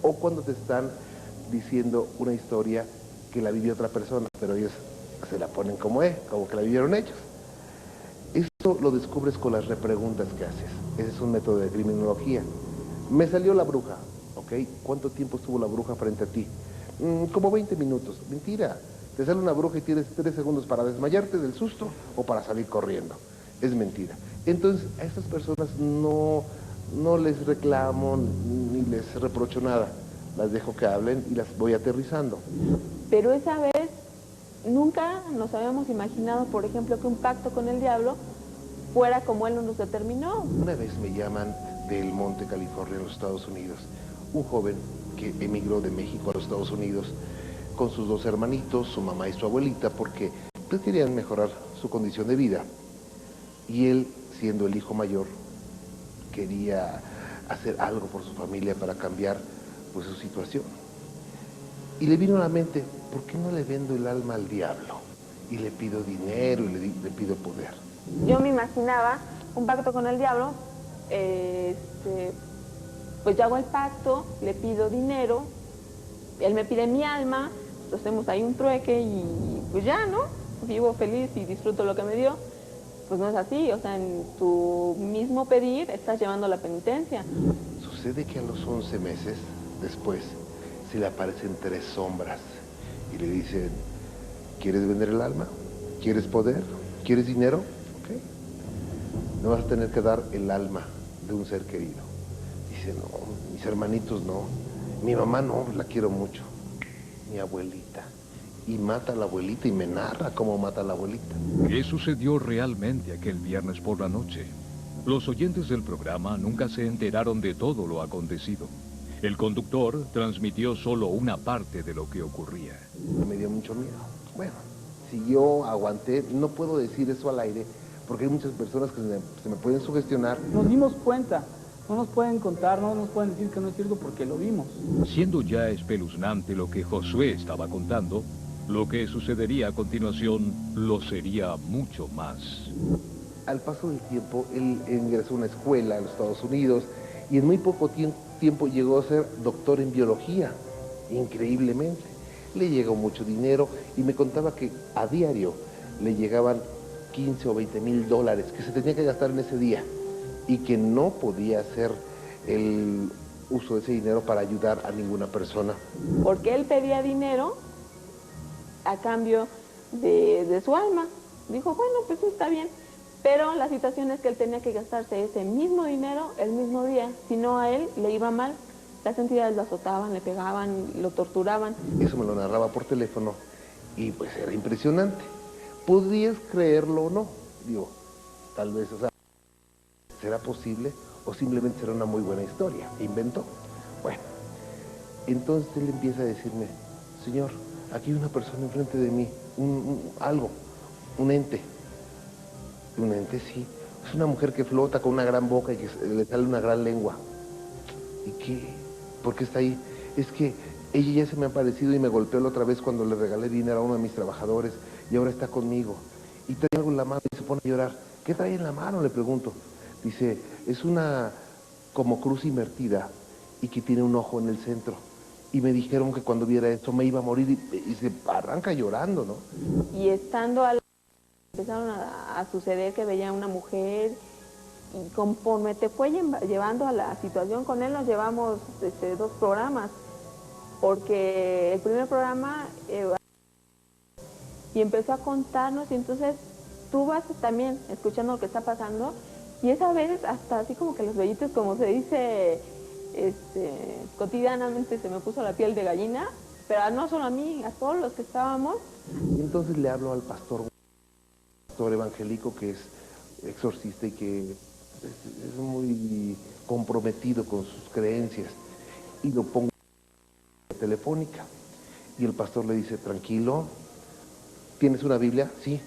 o cuando te están diciendo una historia que la vivió otra persona, pero ellos se la ponen como es, como que la vivieron ellos. Esto lo descubres con las repreguntas que haces. Ese es un método de criminología. Me salió la bruja, ¿ok? ¿Cuánto tiempo estuvo la bruja frente a ti? Como 20 minutos. Mentira. Te sale una bruja y tienes 3 segundos para desmayarte del susto o para salir corriendo. Es mentira. Entonces, a estas personas no les reclamo ni les reprocho nada. Las dejo que hablen y las voy aterrizando. Pero esa vez nunca nos habíamos imaginado, por ejemplo, que un pacto con el diablo fuera como él nos determinó. Una vez me llaman del Monte, California, en los Estados Unidos, un joven que emigró de México a los Estados Unidos con sus 2 hermanitos, su mamá y su abuelita, porque pues querían mejorar su condición de vida. Y él, siendo el hijo mayor, quería hacer algo por su familia para cambiar pues su situación. Y le vino a la mente, ¿por qué no le vendo el alma al diablo? Y le pido dinero y le pido poder. Yo me imaginaba un pacto con el diablo, pues yo hago el pacto, le pido dinero, él me pide mi alma, hacemos ahí un trueque y pues ya, ¿no? Vivo feliz y disfruto lo que me dio. Pues no es así, o sea, en tu mismo pedir estás llevando la penitencia. Sucede que a los 11 meses después se le aparecen 3 sombras y le dicen, ¿quieres vender el alma? ¿Quieres poder? ¿Quieres dinero? Ok. No vas a tener que dar el alma de un ser querido. Dice, no, mis hermanitos no, mi mamá no, la quiero mucho, mi abuelita. Y mata a la abuelita y me narra cómo mata a la abuelita. ¿Qué sucedió realmente aquel viernes por la noche? Los oyentes del programa nunca se enteraron de todo lo acontecido. El conductor transmitió solo una parte de lo que ocurría. Me dio mucho miedo. Bueno, si yo aguanté, no puedo decir eso al aire, porque hay muchas personas que se me pueden sugestionar. Nos dimos cuenta, no nos pueden contar, no nos pueden decir que no es cierto porque lo vimos. Siendo ya espeluznante lo que Josué estaba contando, lo que sucedería a continuación lo sería mucho más. Al paso del tiempo, él ingresó a una escuela en los Estados Unidos y en muy poco tiempo llegó a ser doctor en biología, increíblemente. Le llegó mucho dinero y me contaba que a diario le llegaban 15 o 20 mil dólares que se tenía que gastar en ese día y que no podía hacer el uso de ese dinero para ayudar a ninguna persona. Porque él pedía dinero a cambio de su alma. Dijo, bueno, pues está bien. Pero la situación es que él tenía que gastarse ese mismo dinero el mismo día. Si no, a él le iba mal. Las entidades lo azotaban, le pegaban, lo torturaban. Eso me lo narraba por teléfono y pues era impresionante. Podrías creerlo o no. Digo, tal vez, o sea, ¿será posible o simplemente será una muy buena historia? ¿Inventó? Bueno, entonces él empieza a decirme, señor, aquí hay una persona enfrente de mí, un ente. Un ente, sí. Es una mujer que flota con una gran boca y que le sale una gran lengua. ¿Y qué? ¿Por qué está ahí? Es que ella ya se me ha aparecido y me golpeó la otra vez cuando le regalé dinero a uno de mis trabajadores y ahora está conmigo. Y trae algo en la mano y se pone a llorar. ¿Qué trae en la mano? Le pregunto. Dice, es una como cruz invertida y que tiene un ojo en el centro. Y me dijeron que cuando viera esto me iba a morir y se arranca llorando, ¿no? Y estando empezaron a suceder que veía una mujer y conforme te fue llevando a la situación con él, nos llevamos 2 programas, porque el primer programa y empezó a contarnos y entonces tú vas también escuchando lo que está pasando y esa vez hasta así como que los vellitos, como se dice cotidianamente, se me puso la piel de gallina, pero no solo a mí, a todos los que estábamos. Y entonces le hablo al pastor evangélico que es exorcista y que es muy comprometido con sus creencias y lo pongo en telefónica y el pastor le dice, tranquilo, ¿tienes una Biblia? Sí,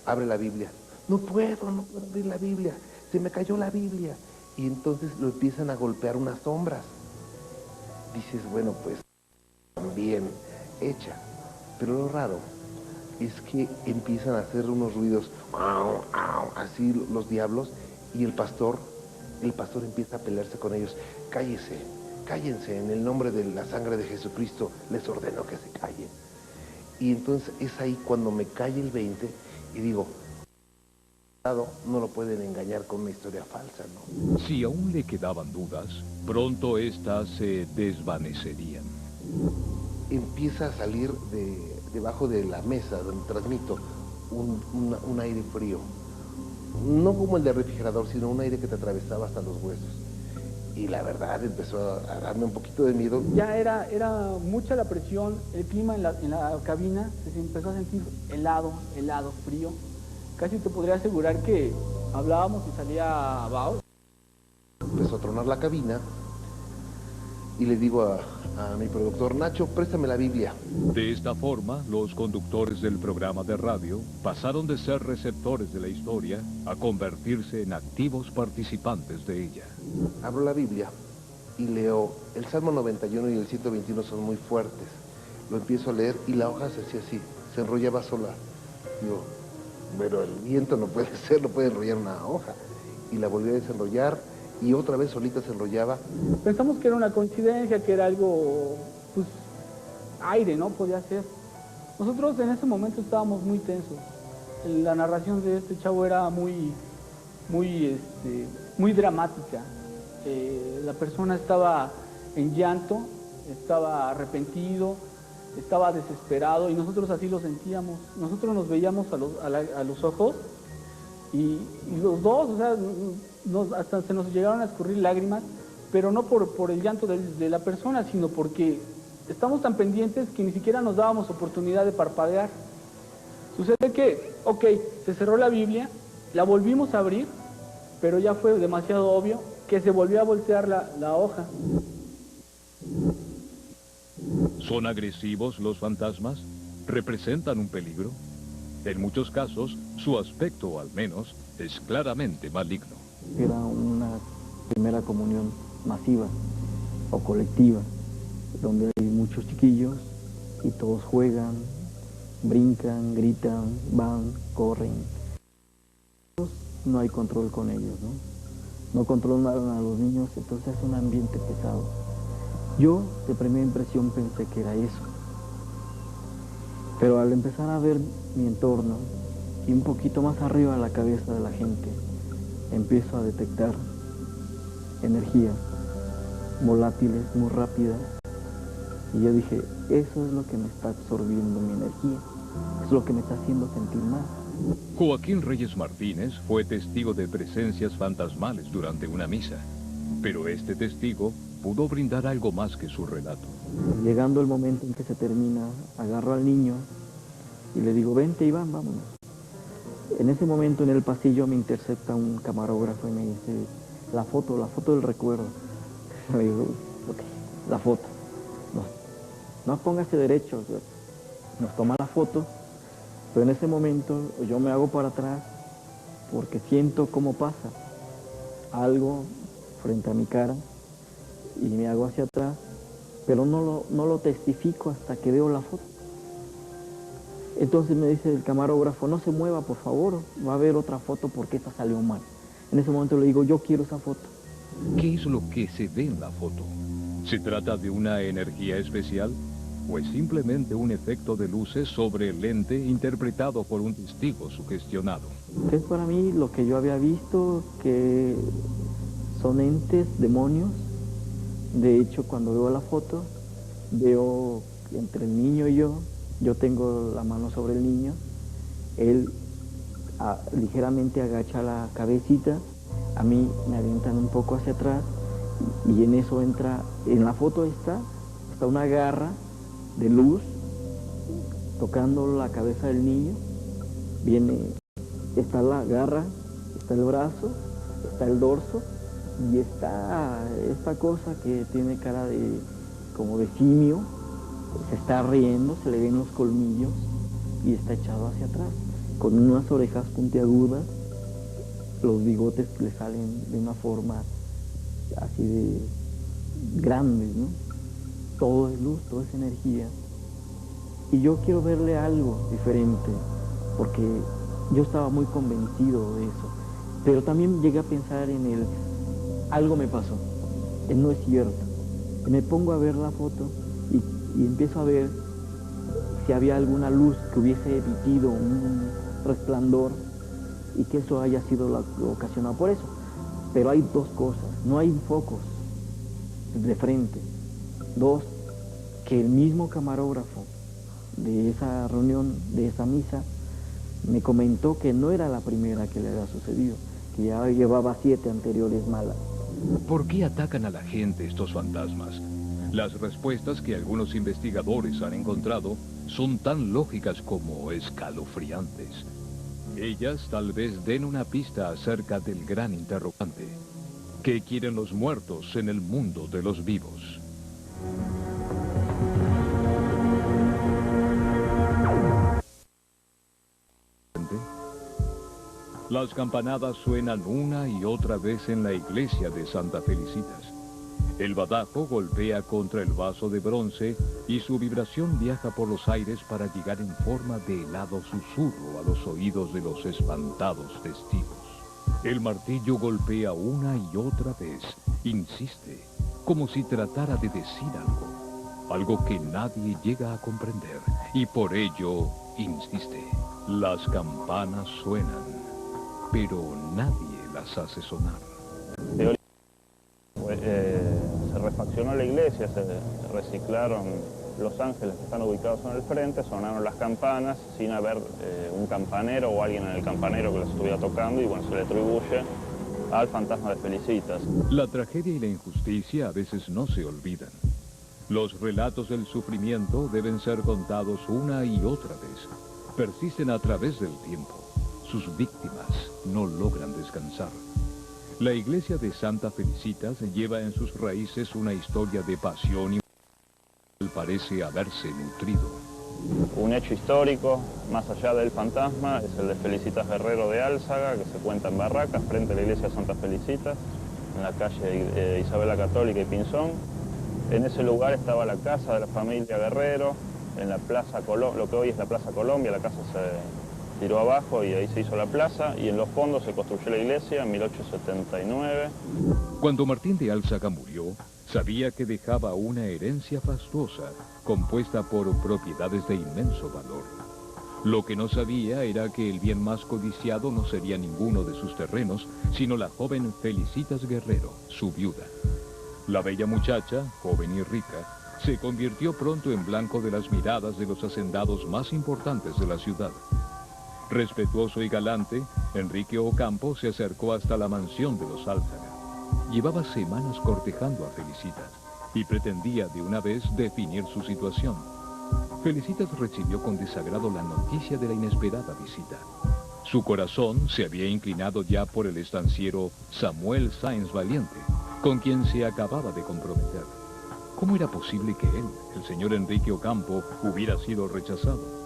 abre la Biblia. No puedo abrir la Biblia, se me cayó la Biblia. Y entonces lo empiezan a golpear unas sombras. Dices, bueno, pues bien hecha, pero lo raro es que empiezan a hacer unos ruidos, así los diablos, y el pastor empieza a pelearse con ellos. Cállese, cállense, en el nombre de la sangre de Jesucristo les ordeno que se callen. Y entonces es ahí cuando me cae el 20 y digo, no lo pueden engañar con una historia falsa, ¿no? Si aún le quedaban dudas, pronto éstas se desvanecerían. Empieza a salir debajo de la mesa donde transmito un aire frío. No como el de refrigerador, sino un aire que te atravesaba hasta los huesos. Y la verdad empezó a darme un poquito de miedo. Ya era mucha la presión, el clima en la cabina se empezó a sentir helado, frío. Casi te podría asegurar que hablábamos y salía vaho. Empezó a tronar la cabina y le digo a mi productor, Nacho, préstame la Biblia. De esta forma, los conductores del programa de radio pasaron de ser receptores de la historia a convertirse en activos participantes de ella. Abro la Biblia y leo, el Salmo 91 y el 121 son muy fuertes. Lo empiezo a leer y la hoja se hacía así, se enrollaba sola. Digo, pero el viento no puede ser, no puede enrollar una hoja. Y la volví a desenrollar y otra vez solita se enrollaba. Pensamos que era una coincidencia, que era algo, pues, aire, ¿no? Podía ser. Nosotros en ese momento estábamos muy tensos. La narración de este chavo era muy dramática. La persona estaba en llanto, estaba arrepentido, estaba desesperado y nosotros así lo sentíamos. Nosotros nos veíamos a los ojos y los dos, o sea, hasta se nos llegaron a escurrir lágrimas, pero no por el llanto de la persona, sino porque estamos tan pendientes que ni siquiera nos dábamos oportunidad de parpadear. Sucede que, ok, se cerró la Biblia, la volvimos a abrir, pero ya fue demasiado obvio que se volvió a voltear la hoja. ¿Son agresivos los fantasmas? ¿Representan un peligro? En muchos casos, su aspecto, al menos, es claramente maligno. Era una primera comunión masiva o colectiva, donde hay muchos chiquillos y todos juegan, brincan, gritan, van, corren. No hay control con ellos, ¿no? No controlan a los niños, entonces es un ambiente pesado. Yo, de primera impresión, pensé que era eso. Pero al empezar a ver mi entorno y un poquito más arriba de la cabeza de la gente, empiezo a detectar energías volátiles, muy rápidas. Y yo dije, eso es lo que me está absorbiendo mi energía, es lo que me está haciendo sentir mal. Joaquín Reyes Martínez fue testigo de presencias fantasmales durante una misa, pero este testigo pudo brindar algo más que su relato. Llegando el momento en que se termina, agarro al niño y le digo, vente Iván, vámonos. En ese momento en el pasillo me intercepta un camarógrafo y me dice, la foto del recuerdo. Le digo, ok, la foto. No póngase derecho, nos toma la foto, pero en ese momento yo me hago para atrás porque siento cómo pasa algo frente a mi cara y me hago hacia atrás, pero no lo testifico hasta que veo la foto. Entonces me dice el camarógrafo, no se mueva por favor, va a haber otra foto porque esta salió mal. En ese momento le digo, yo quiero esa foto. ¿Qué es lo que se ve en la foto? ¿Se trata de una energía especial o es simplemente un efecto de luces sobre el lente interpretado por un testigo sugestionado? Es para mí lo que yo había visto, que son entes, demonios. De hecho, cuando veo la foto, veo entre el niño y yo tengo la mano sobre el niño, él ligeramente agacha la cabecita, a mí me avientan un poco hacia atrás y en eso entra, en la foto está una garra de luz tocando la cabeza del niño, está la garra, está el brazo, está el dorso y está esta cosa que tiene cara como de simio, se está riendo, se le ven los colmillos y está echado hacia atrás, con unas orejas puntiagudas, los bigotes le salen de una forma así de grandes, ¿no? Todo es luz, todo es energía. Y yo quiero verle algo diferente, porque yo estaba muy convencido de eso. Pero también llegué a pensar algo me pasó, no es cierto. Me pongo a ver la foto y empiezo a ver si había alguna luz que hubiese emitido un resplandor y que eso haya sido lo ocasionado por eso. Pero hay dos cosas, no hay focos de frente. Dos, que el mismo camarógrafo de esa reunión, de esa misa, me comentó que no era la primera que le había sucedido, que ya llevaba 7 anteriores malas. ¿Por qué atacan a la gente estos fantasmas? Las respuestas que algunos investigadores han encontrado son tan lógicas como escalofriantes. Ellas tal vez den una pista acerca del gran interrogante. ¿Qué quieren los muertos en el mundo de los vivos? Las campanadas suenan una y otra vez en la iglesia de Santa Felicitas. El badajo golpea contra el vaso de bronce y su vibración viaja por los aires para llegar en forma de helado susurro a los oídos de los espantados testigos. El martillo golpea una y otra vez, insiste, como si tratara de decir algo que nadie llega a comprender, y por ello insiste. Las campanas suenan, pero nadie las hace sonar. Se refaccionó la iglesia, se reciclaron los ángeles que están ubicados en el frente, sonaron las campanas sin haber un campanero o alguien en el campanero que las estuviera tocando, y bueno, se le atribuye al fantasma de Felicitas. La tragedia y la injusticia a veces no se olvidan. Los relatos del sufrimiento deben ser contados una y otra vez. Persisten a través del tiempo. Sus víctimas no logran descansar. La iglesia de Santa Felicitas lleva en sus raíces una historia de pasión y parece haberse nutrido. Un hecho histórico, más allá del fantasma, es el de Felicitas Guerrero de Álzaga, que se cuenta en Barracas, frente a la iglesia de Santa Felicitas, en la calle Isabel la Católica y Pinzón. En ese lugar estaba la casa de la familia Guerrero, en la Plaza Colombia, lo que hoy es la Plaza Colombia. La casa se tiró abajo y ahí se hizo la plaza, y en los fondos se construyó la iglesia en 1879. Cuando Martín de Álzaga murió, sabía que dejaba una herencia fastuosa, compuesta por propiedades de inmenso valor. Lo que no sabía era que el bien más codiciado no sería ninguno de sus terrenos, sino la joven Felicitas Guerrero, su viuda. La bella muchacha, joven y rica, se convirtió pronto en blanco de las miradas de los hacendados más importantes de la ciudad. Respetuoso y galante, Enrique Ocampo se acercó hasta la mansión de los Álzaga. Llevaba semanas cortejando a Felicitas y pretendía de una vez definir su situación. Felicitas recibió con desagrado la noticia de la inesperada visita. Su corazón se había inclinado ya por el estanciero Samuel Sáenz Valiente, con quien se acababa de comprometer. ¿Cómo era posible que él, el señor Enrique Ocampo, hubiera sido rechazado?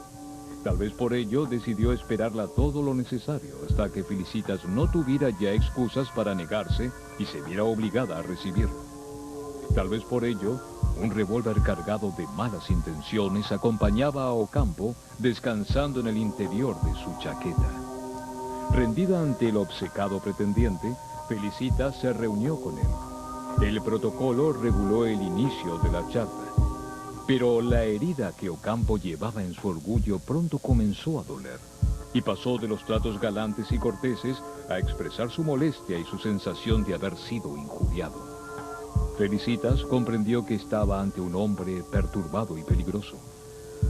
Tal vez por ello decidió esperarla todo lo necesario hasta que Felicitas no tuviera ya excusas para negarse y se viera obligada a recibirlo. Tal vez por ello, un revólver cargado de malas intenciones acompañaba a Ocampo descansando en el interior de su chaqueta. Rendida ante el obcecado pretendiente, Felicitas se reunió con él. El protocolo reguló el inicio de la charla. Pero la herida que Ocampo llevaba en su orgullo pronto comenzó a doler, y pasó de los tratos galantes y corteses a expresar su molestia y su sensación de haber sido injuriado. Felicitas comprendió que estaba ante un hombre perturbado y peligroso.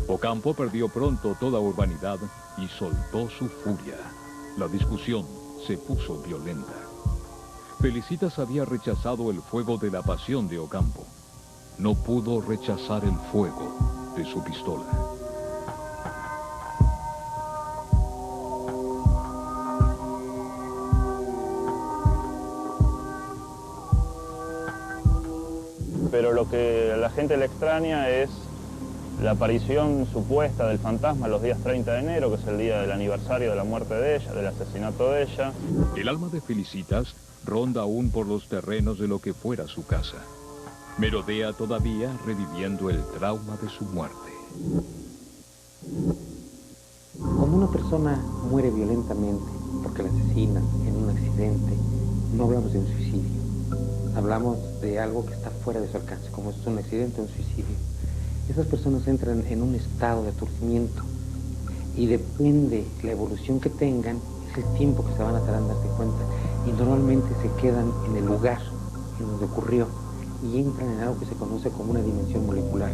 Ocampo perdió pronto toda urbanidad y soltó su furia. La discusión se puso violenta. Felicitas había rechazado el fuego de la pasión de Ocampo. No pudo rechazar el fuego de su pistola. Pero lo que a la gente le extraña es la aparición supuesta del fantasma los días 30 de enero, que es el día del aniversario de la muerte de ella, del asesinato de ella. El alma de Felicitas ronda aún por los terrenos de lo que fuera su casa. Merodea todavía reviviendo el trauma de su muerte. Cuando una persona muere violentamente porque la asesinan en un accidente, no hablamos de un suicidio, hablamos de algo que está fuera de su alcance, como es un accidente o un suicidio. Esas personas entran en un estado de aturdimiento y depende la evolución que tengan, es el tiempo que se van a tardar en darse cuenta, y normalmente se quedan en el lugar en donde ocurrió y entran en algo que se conoce como una dimensión molecular.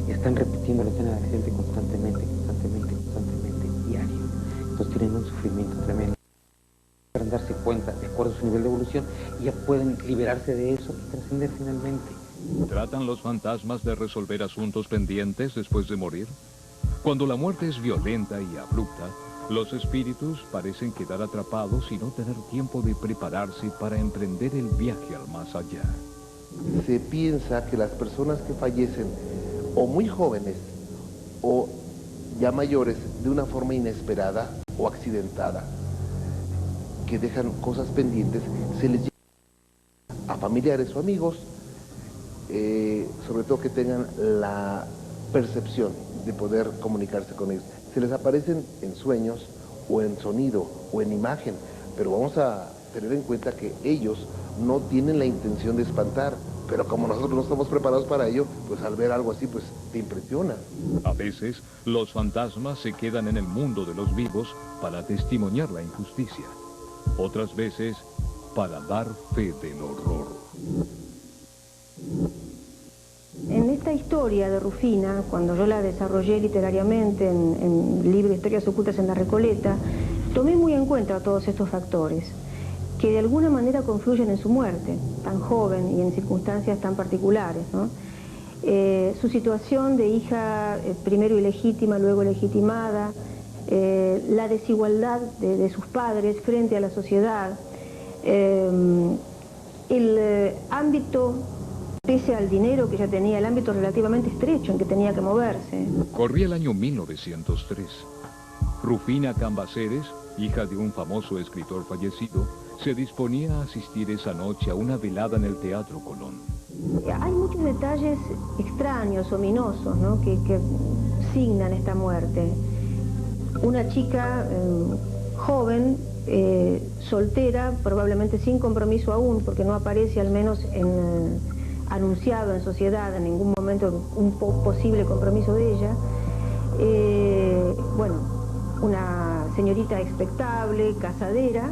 Y están repitiendo la escena del accidente constantemente, diario. Entonces tienen un sufrimiento tremendo. Para darse cuenta, de acuerdo a su nivel de evolución, y ya pueden liberarse de eso y trascender finalmente. ¿Tratan los fantasmas de resolver asuntos pendientes después de morir? Cuando la muerte es violenta y abrupta, los espíritus parecen quedar atrapados y no tener tiempo de prepararse para emprender el viaje al más allá. Se piensa que las personas que fallecen, o muy jóvenes, o ya mayores, de una forma inesperada o accidentada, que dejan cosas pendientes, se les lleva a familiares o amigos, sobre todo que tengan la percepción de poder comunicarse con ellos. Se les aparecen en sueños, o en sonido, o en imagen, pero vamos a tener en cuenta que ellos no tienen la intención de espantar, pero como nosotros no estamos preparados para ello, pues al ver algo así, pues te impresiona. A veces, los fantasmas se quedan en el mundo de los vivos para testimoniar la injusticia. Otras veces, para dar fe del horror. En esta historia de Rufina, cuando yo la desarrollé literariamente en el libro Historias ocultas en la Recoleta, tomé muy en cuenta todos estos factores que de alguna manera confluyen en su muerte, tan joven y en circunstancias tan particulares, ¿no? Su situación de hija primero ilegítima, luego legitimada, la desigualdad de sus padres frente a la sociedad, el ámbito, pese al dinero que ella tenía, el ámbito relativamente estrecho en que tenía que moverse. Corría el año 1903. Rufina Cambaceres, hija de un famoso escritor fallecido, se disponía a asistir esa noche a una velada en el Teatro Colón. Hay muchos detalles extraños, ominosos, ¿no?, que signan esta muerte. Una chica joven, soltera, probablemente sin compromiso aún, porque no aparece al menos anunciado en sociedad en ningún momento un posible compromiso de ella. Bueno, una señorita expectable, casadera,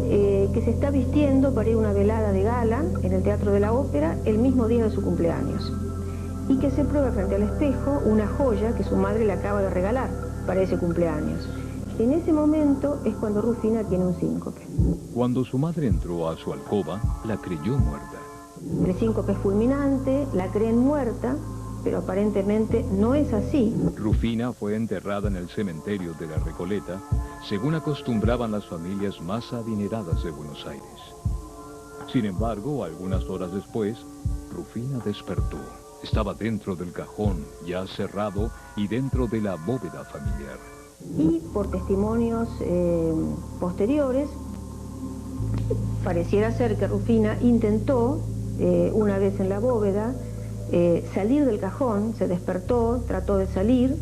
que se está vistiendo para ir a una velada de gala en el Teatro de la Ópera el mismo día de su cumpleaños, y que se prueba frente al espejo una joya que su madre le acaba de regalar para ese cumpleaños. En ese momento es cuando Rufina tiene un síncope. Cuando su madre entró a su alcoba, la creyó muerta. El síncope es fulminante, la creen muerta, pero aparentemente no es así. Rufina fue enterrada en el cementerio de la Recoleta, según acostumbraban las familias más adineradas de Buenos Aires. Sin embargo, algunas horas después, Rufina despertó. Estaba dentro del cajón, ya cerrado, y dentro de la bóveda familiar. Y por testimonios posteriores, pareciera ser que Rufina intentó, una vez en la bóveda, salir del cajón, se despertó, trató de salir.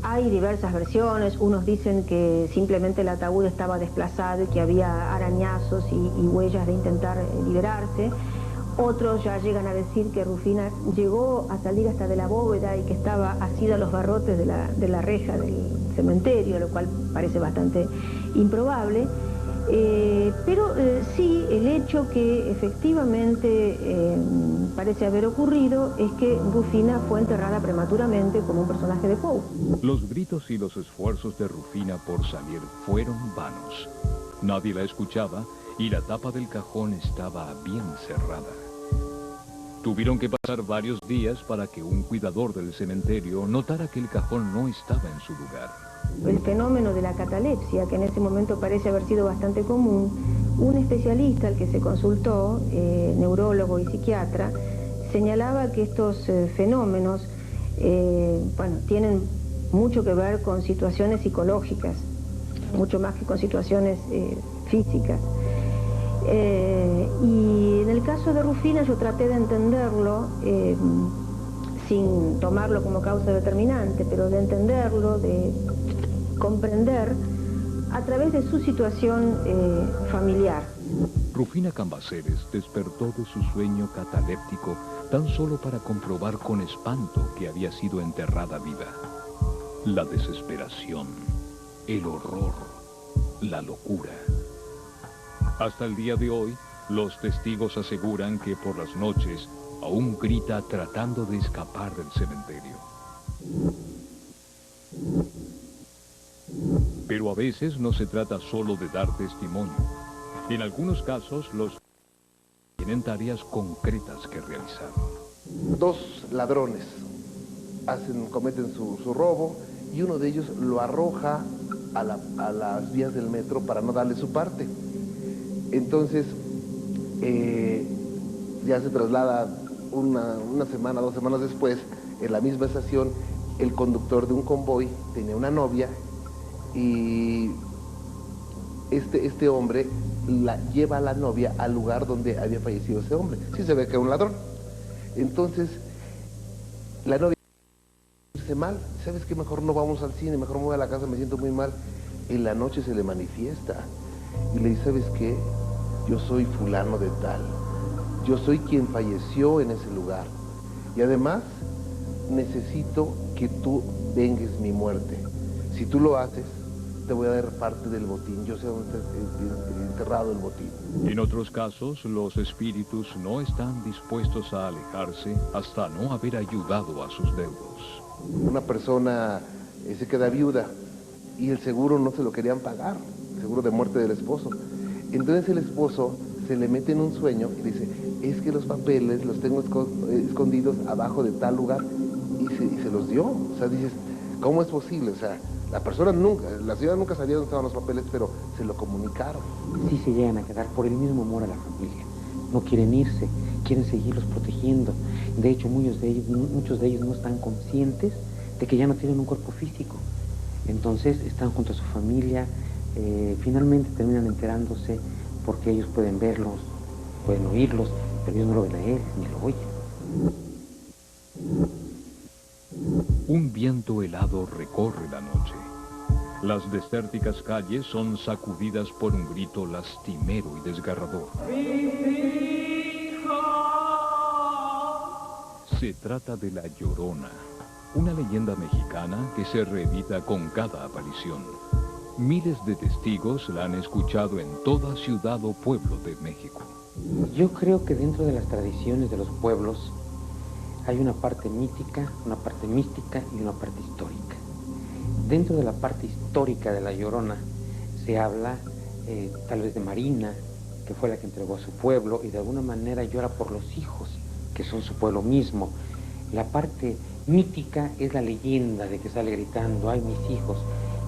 Hay diversas versiones. Unos dicen que simplemente el ataúd estaba desplazado y que había arañazos y huellas de intentar liberarse. Otros ya llegan a decir que Rufina llegó a salir hasta de la bóveda y que estaba asida a los barrotes de la reja del cementerio, lo cual parece bastante improbable. Pero sí, el hecho que efectivamente parece haber ocurrido es que Rufina fue enterrada prematuramente como un personaje de Poe. Los gritos y los esfuerzos de Rufina por salir fueron vanos. Nadie la escuchaba y la tapa del cajón estaba bien cerrada. Tuvieron que pasar varios días para que un cuidador del cementerio notara que el cajón no estaba en su lugar. El fenómeno de la catalepsia, que en ese momento parece haber sido bastante común, un especialista al que se consultó, neurólogo y psiquiatra, señalaba que estos fenómenos tienen mucho que ver con situaciones psicológicas, mucho más que con situaciones físicas. Y en el caso de Rufina yo traté de entenderlo, sin tomarlo como causa determinante, pero de entenderlo, de comprender a través de su situación familiar. Rufina Cambaceres despertó de su sueño cataléptico tan solo para comprobar con espanto que había sido enterrada viva. La desesperación, el horror, la locura. Hasta el día de hoy, los testigos aseguran que por las noches aún grita tratando de escapar del cementerio. Pero a veces no se trata solo de dar testimonio. En algunos casos, los tienen tareas concretas que realizar. Dos ladrones cometen su robo y uno de ellos lo arroja a las vías del metro para no darle su parte. Entonces, ya se traslada una semana, 2 semanas después, en la misma estación, el conductor de un convoy tenía una novia y este hombre lleva a la novia al lugar donde había fallecido ese hombre. Sí se ve que era un ladrón. Entonces, la novia dice mal, ¿sabes qué? Mejor no vamos al cine, mejor me voy a la casa, me siento muy mal. En la noche se le manifiesta y le dice, ¿sabes qué? Yo soy fulano de tal. Yo soy quien falleció en ese lugar. Y además, necesito que tú vengues mi muerte. Si tú lo haces, te voy a dar parte del botín. Yo sé dónde está enterrado el botín. En otros casos, los espíritus no están dispuestos a alejarse hasta no haber ayudado a sus deudos. Una persona se queda viuda y el seguro no se lo querían pagar, el seguro de muerte del esposo. Entonces el esposo se le mete en un sueño y dice, es que los papeles los tengo escondidos abajo de tal lugar, y se los dio. O sea, dices, ¿cómo es posible? O sea, la señora nunca sabía dónde estaban los papeles, pero se lo comunicaron. Sí se llegan a quedar por el mismo amor a la familia. No quieren irse, quieren seguirlos protegiendo. De hecho, muchos de ellos no están conscientes de que ya no tienen un cuerpo físico. Entonces están junto a su familia, finalmente terminan enterándose porque ellos pueden verlos, pueden oírlos, pero ellos no lo ven a él, ni lo oyen. Un viento helado recorre la noche. Las desérticas calles son sacudidas por un grito lastimero y desgarrador. Se trata de La Llorona, una leyenda mexicana que se reedita con cada aparición. Miles de testigos la han escuchado en toda ciudad o pueblo de México. Yo creo que dentro de las tradiciones de los pueblos hay una parte mítica, una parte mística y una parte histórica. Dentro de la parte histórica de La Llorona se habla tal vez de Marina, que fue la que entregó a su pueblo y de alguna manera llora por los hijos, que son su pueblo mismo. La parte mítica es la leyenda de que sale gritando, ¡ay, mis hijos!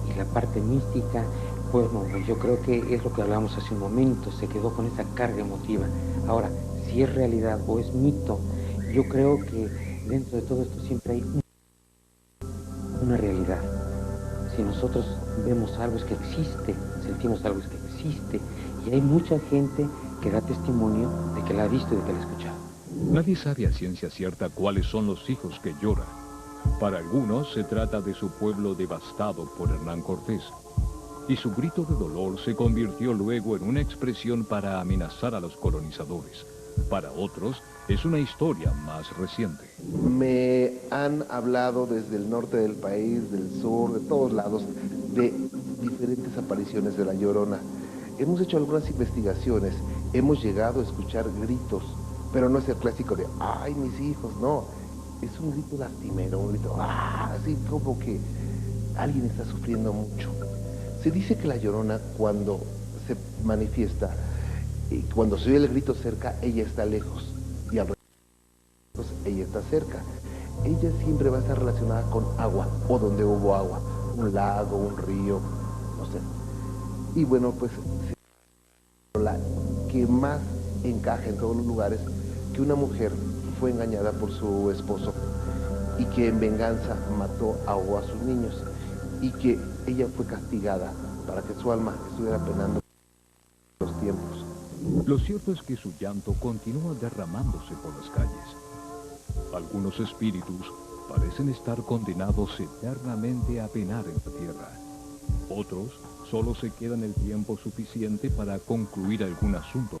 Y la parte mística, bueno, yo creo que es lo que hablábamos hace un momento, se quedó con esa carga emotiva. Ahora, si es realidad o es mito, yo creo que dentro de todo esto siempre hay una realidad. Si nosotros vemos algo es que existe, sentimos algo es que existe, y hay mucha gente que da testimonio de que la ha visto y de que la ha escuchado. Nadie sabe a ciencia cierta cuáles son los hijos que lloran. Para algunos se trata de su pueblo devastado por Hernán Cortés, y su grito de dolor se convirtió luego en una expresión para amenazar a los colonizadores. Para otros, es una historia más reciente. Me han hablado desde el norte del país, del sur, de todos lados, de diferentes apariciones de La Llorona. Hemos hecho algunas investigaciones, hemos llegado a escuchar gritos, pero no es el clásico de, ¡ay, mis hijos! No, es un grito lastimero, un grito, ¡ah! Así como que alguien está sufriendo mucho. Se dice que La Llorona, cuando se manifiesta, cuando se oye el grito cerca, ella está lejos, y al lejos, ella está cerca. Ella siempre va a estar relacionada con agua, o donde hubo agua, un lago, un río, no sé. Y bueno, pues, la que más encaja en todos los lugares, que una mujer fue engañada por su esposo, y que en venganza mató, ahogó a sus niños, y que ella fue castigada para que su alma estuviera penando los tiempos. Lo cierto es que su llanto continúa derramándose por las calles. Algunos espíritus parecen estar condenados eternamente a penar en la tierra. Otros solo se quedan el tiempo suficiente para concluir algún asunto.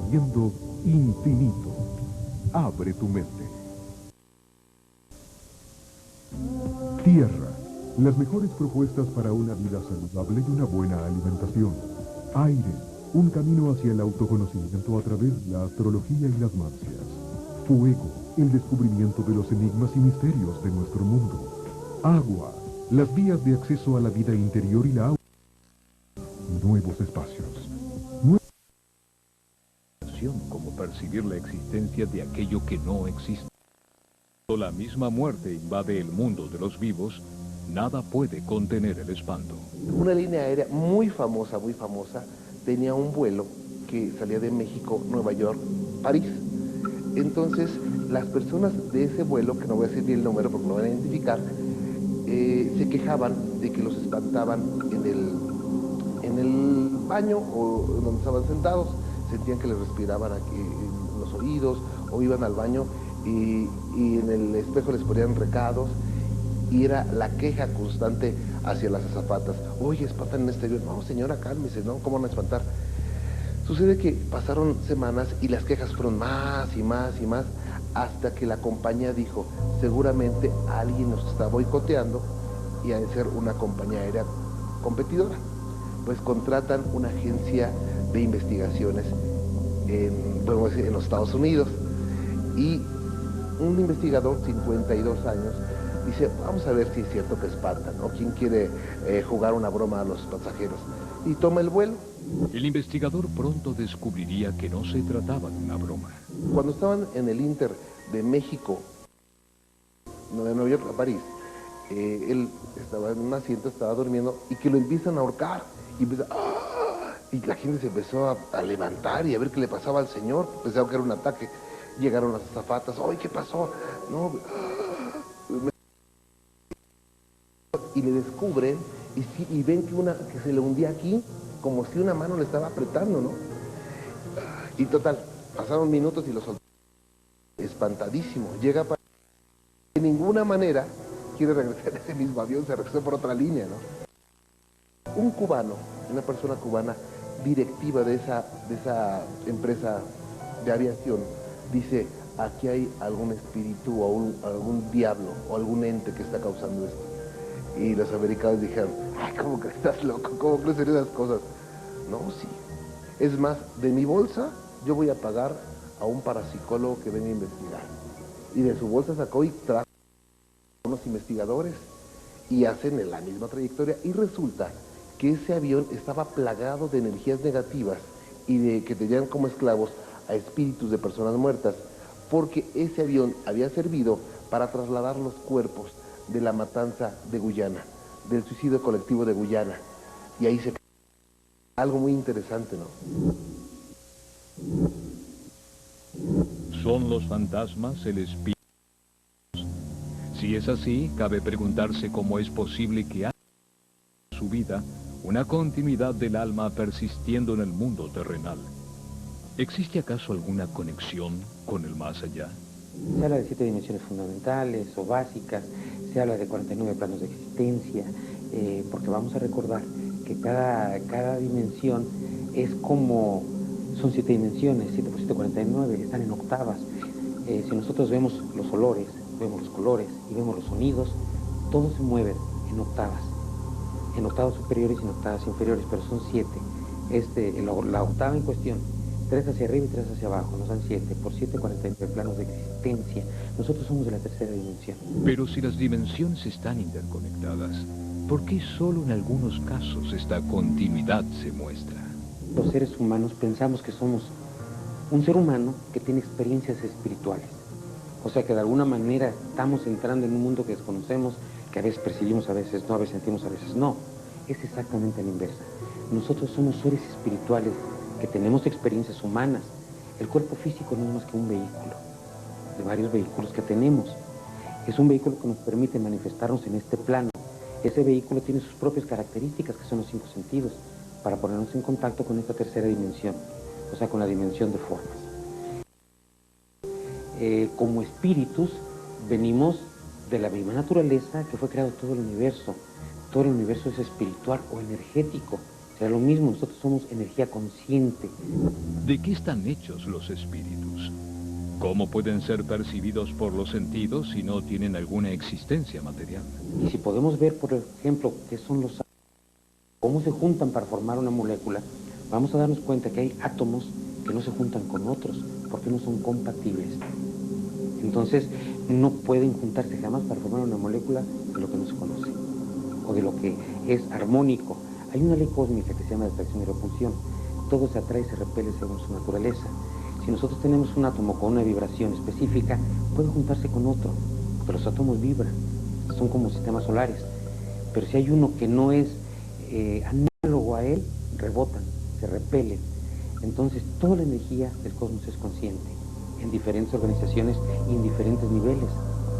descubriendo infinito. Abre tu mente. Tierra. Las mejores propuestas para una vida saludable y una buena alimentación. Aire. Un camino hacia el autoconocimiento a través de la astrología y las mancias. Fuego. El descubrimiento de los enigmas y misterios de nuestro mundo. Agua. Las vías de acceso a la vida interior y la agua. Nuevos espacios. Como percibir la existencia de aquello que no existe. Cuando la misma muerte invade el mundo de los vivos, nada puede contener el espanto. Una línea aérea muy famosa, tenía un vuelo que salía de México, Nueva York, París. Entonces, las personas de ese vuelo, que no voy a decir bien el número porque no van a identificar, se quejaban de que los espantaban en el baño o donde estaban sentados. Sentían que les respiraban aquí en los oídos, o iban al baño y en el espejo les ponían recados, y era la queja constante hacia las azafatas. Oye, espantan en este avión. No, señora, cálmese, ¿no? ¿Cómo van a espantar? Sucede que pasaron semanas y las quejas fueron más y más y más, hasta que la compañía dijo, seguramente alguien nos está boicoteando y ha de ser una compañía aérea competidora. Pues contratan una agencia de investigaciones en los Estados Unidos, y un investigador, 52 años, dice, vamos a ver si es cierto que espantan, ¿no? ¿Quién quiere jugar una broma a los pasajeros? Y toma el vuelo. El investigador pronto descubriría que no se trataba de una broma. Cuando estaban en el Inter de México, de Nueva York a París, él estaba en un asiento, estaba durmiendo, y que lo empiezan a ahorcar, y empieza, ¡ah! Y la gente se empezó a levantar y a ver qué le pasaba al señor. Pensaban que era un ataque. Llegaron las azafatas. ¡Ay, qué pasó! No. Y le descubren y ven que se le hundía aquí, como si una mano le estaba apretando, ¿no? Y total, pasaron minutos y lo soltaron. Espantadísimo. Llega para... De ninguna manera quiere regresar a ese mismo avión, se regresó por otra línea, ¿no? Un cubano, una persona cubana, directiva de esa empresa de aviación, dice, aquí hay algún espíritu o algún diablo o algún ente que está causando esto. Y los americanos dijeron, ay, ¿cómo que estás loco? ¿Cómo crees en esas cosas? No, sí. Es más, de mi bolsa yo voy a pagar a un parapsicólogo que venga a investigar. Y de su bolsa sacó y trajo a unos investigadores y hacen la misma trayectoria, y resulta que ese avión estaba plagado de energías negativas y de que tenían como esclavos a espíritus de personas muertas, porque ese avión había servido para trasladar los cuerpos de la matanza de Guyana, del suicidio colectivo de Guyana, y ahí se... Algo muy interesante, ¿no? ¿Son los fantasmas el espíritu? Si es así, cabe preguntarse cómo es posible que haya en su vida una continuidad del alma persistiendo en el mundo terrenal. ¿Existe acaso alguna conexión con el más allá? Se habla de 7 dimensiones fundamentales o básicas, se habla de 49 planos de existencia, porque vamos a recordar que cada dimensión es como, son 7 dimensiones, 7 por 7, 49, están en octavas. Si nosotros vemos los olores, vemos los colores y vemos los sonidos, todos se mueven en octavas superiores y en octavas inferiores, pero son 7. La octava en cuestión, 3 hacia arriba y 3 hacia abajo, nos dan 7, por 7, 49 planos de existencia. Nosotros somos de la tercera dimensión. Pero si las dimensiones están interconectadas, ¿por qué solo en algunos casos esta continuidad se muestra? Los seres humanos pensamos que somos un ser humano que tiene experiencias espirituales. O sea que de alguna manera estamos entrando en un mundo que desconocemos, que a veces percibimos, a veces no, a veces sentimos, a veces no. Es exactamente a la inversa. Nosotros somos seres espirituales que tenemos experiencias humanas. El cuerpo físico no es más que un vehículo, de varios vehículos que tenemos. Es un vehículo que nos permite manifestarnos en este plano. Ese vehículo tiene sus propias características, que son los 5 sentidos, para ponernos en contacto con esta tercera dimensión, o sea, con la dimensión de formas. Como espíritus, venimos de la misma naturaleza que fue creado todo el universo. Todo el universo es espiritual o energético. Será lo mismo, nosotros somos energía consciente. ¿De qué están hechos los espíritus? ¿Cómo pueden ser percibidos por los sentidos si no tienen alguna existencia material? Y si podemos ver, por ejemplo, qué son los átomos, cómo se juntan para formar una molécula, vamos a darnos cuenta que hay átomos que no se juntan con otros, porque no son compatibles. Entonces, no pueden juntarse jamás para formar una molécula de lo que no se conoce, o de lo que es armónico. Hay una ley cósmica que se llama de atracción y repulsión. Todo se atrae y se repele según su naturaleza. Si nosotros tenemos un átomo con una vibración específica, puede juntarse con otro, porque los átomos vibran, son como sistemas solares. Pero si hay uno que no es análogo a él, rebotan, se repelen. Entonces, toda la energía del cosmos es consciente, en diferentes organizaciones y en diferentes niveles.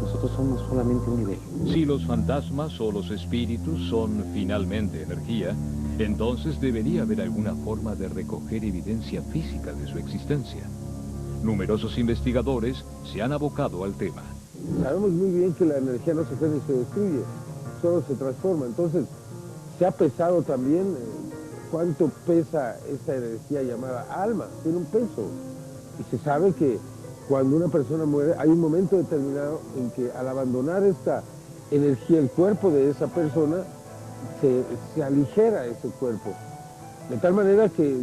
Nosotros somos solamente un nivel. Si los fantasmas o los espíritus son finalmente energía, entonces debería haber alguna forma de recoger evidencia física de su existencia. Numerosos investigadores se han abocado al tema. Sabemos muy bien que la energía no se crea ni se destruye, solo se transforma. Entonces, se ha pesado también cuánto pesa esta energía llamada alma. Tiene un peso. Y se sabe que cuando una persona muere, hay un momento determinado en que al abandonar esta energía, el cuerpo de esa persona, se aligera ese cuerpo. De tal manera que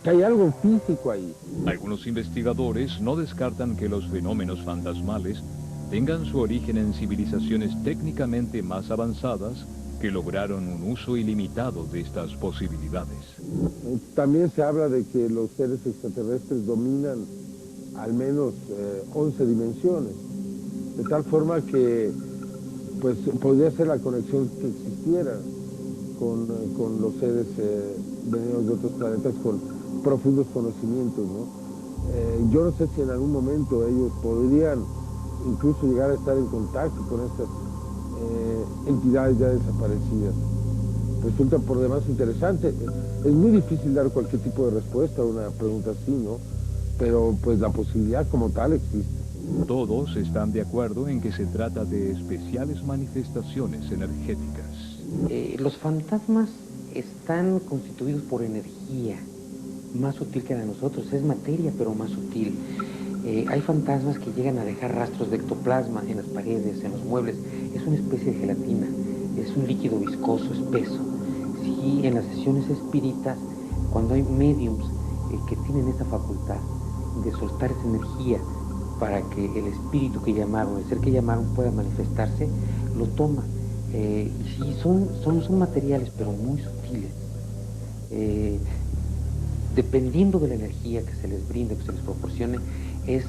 hay algo físico ahí. Algunos investigadores no descartan que los fenómenos fantasmales tengan su origen en civilizaciones técnicamente más avanzadas que lograron un uso ilimitado de estas posibilidades. También se habla de que los seres extraterrestres dominan al menos 11 dimensiones, de tal forma que pues podría ser la conexión que existiera con los seres venidos de otros planetas con profundos conocimientos, ¿no? Yo no sé si en algún momento ellos podrían incluso llegar a estar en contacto con estas entidades ya desaparecidas. Resulta por demás interesante. Es muy difícil dar cualquier tipo de respuesta a una pregunta así, ¿no? Pero pues la posibilidad como tal existe. Todos están de acuerdo en que se trata de especiales manifestaciones energéticas. Los fantasmas están constituidos por energía, más sutil que la de nosotros. Es materia, pero más sutil. Hay fantasmas que llegan a dejar rastros de ectoplasma en las paredes, en los muebles. Es una especie de gelatina, es un líquido viscoso, espeso. Sí, en las sesiones espíritas, cuando hay mediums que tienen esta facultad de soltar esa energía para que el espíritu que llamaron, el ser que llamaron pueda manifestarse, lo toma. Y sí, son materiales, pero muy sutiles. Dependiendo de la energía que se les brinde, que se les proporcione, es,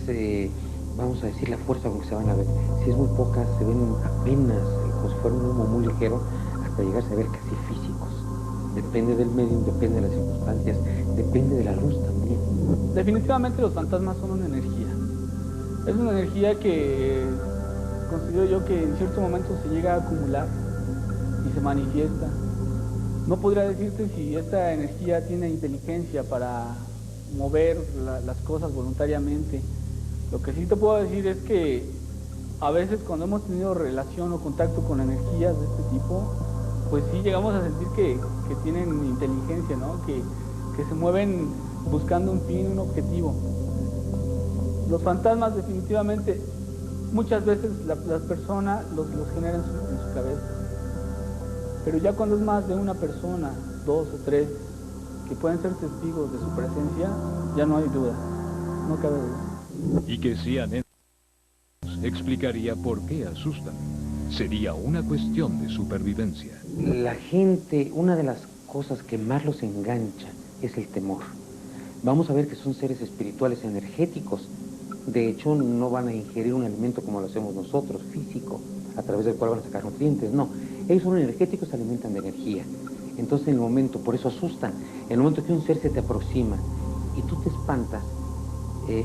vamos a decir, la fuerza con que se van a ver. Si es muy poca, se ven apenas, como si fuera un humo muy ligero, hasta llegarse a ver casi físicos. Depende del medio, depende de las circunstancias, depende de la luz también. Definitivamente los fantasmas son una energía. Es una energía que considero yo que en cierto momento se llega a acumular y se manifiesta. No podría decirte si esta energía tiene inteligencia para mover las cosas voluntariamente. Lo que sí te puedo decir es que a veces cuando hemos tenido relación o contacto con energías de este tipo, pues sí llegamos a sentir que tienen inteligencia, ¿no? Que se mueven buscando un fin, un objetivo. Los fantasmas definitivamente, muchas veces las personas los generan en su cabeza. Pero ya cuando es más de una persona, 2 o 3, que pueden ser testigos de su presencia, ya no hay duda, no cabe duda. Y que sean explicaría por qué asustan. Sería una cuestión de supervivencia. La gente, una de las cosas que más los engancha es el temor. Vamos a ver que son seres espirituales energéticos. De hecho, no van a ingerir un alimento como lo hacemos nosotros, físico, a través del cual van a sacar nutrientes. No, ellos son energéticos, se alimentan de energía. Entonces, en el momento, por eso asustan, en el momento que un ser se te aproxima y tú te espantas,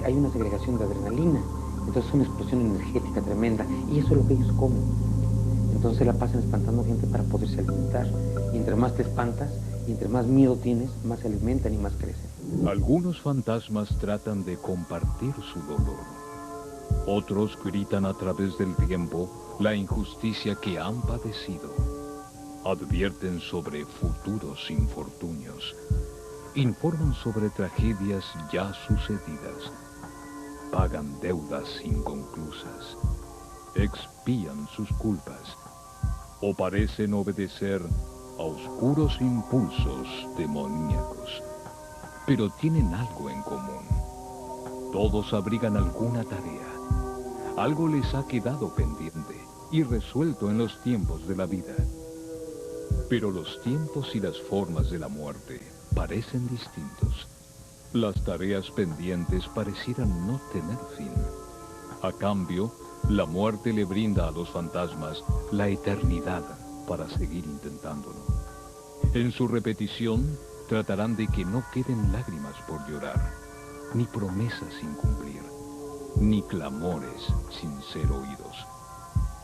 hay una segregación de adrenalina. Entonces es una explosión energética tremenda y eso es lo que ellos comen. Entonces la pasan espantando gente para poderse alimentar. Y entre más te espantas y entre más miedo tienes, más se alimentan y más crecen. Algunos fantasmas tratan de compartir su dolor. Otros gritan a través del tiempo la injusticia que han padecido. Advierten sobre futuros infortunios. Informan sobre tragedias ya sucedidas. Pagan deudas inconclusas. Expían sus culpas. O parecen obedecer a oscuros impulsos demoníacos. Pero tienen algo en común. Todos abrigan alguna tarea. Algo les ha quedado pendiente y resuelto en los tiempos de la vida. Pero los tiempos y las formas de la muerte parecen distintos. Las tareas pendientes parecieran no tener fin. A cambio, la muerte le brinda a los fantasmas la eternidad para seguir intentándolo. En su repetición, tratarán de que no queden lágrimas por llorar, ni promesas sin cumplir, ni clamores sin ser oídos.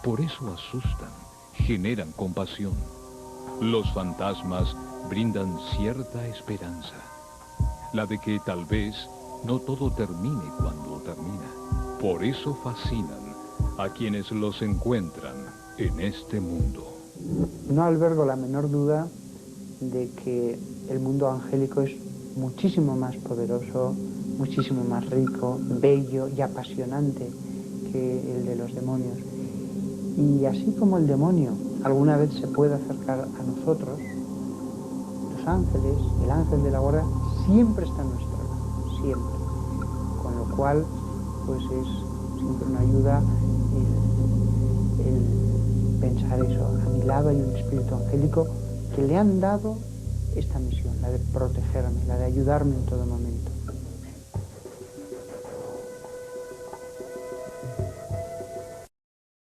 Por eso asustan, generan compasión. Los fantasmas brindan cierta esperanza, la de que tal vez no todo termine cuando termina. Por eso fascinan a quienes los encuentran en este mundo. No albergo la menor duda de que el mundo angélico es muchísimo más poderoso, muchísimo más rico, bello y apasionante que el de los demonios. Y así como el demonio alguna vez se puede acercar a nosotros, los ángeles, el ángel de la guarda, siempre está a nuestro lado, siempre. Con lo cual, pues es siempre una ayuda el pensar eso. A mi lado hay un espíritu angélico que le han dado esta misión, la de protegerme, la de ayudarme en todo momento.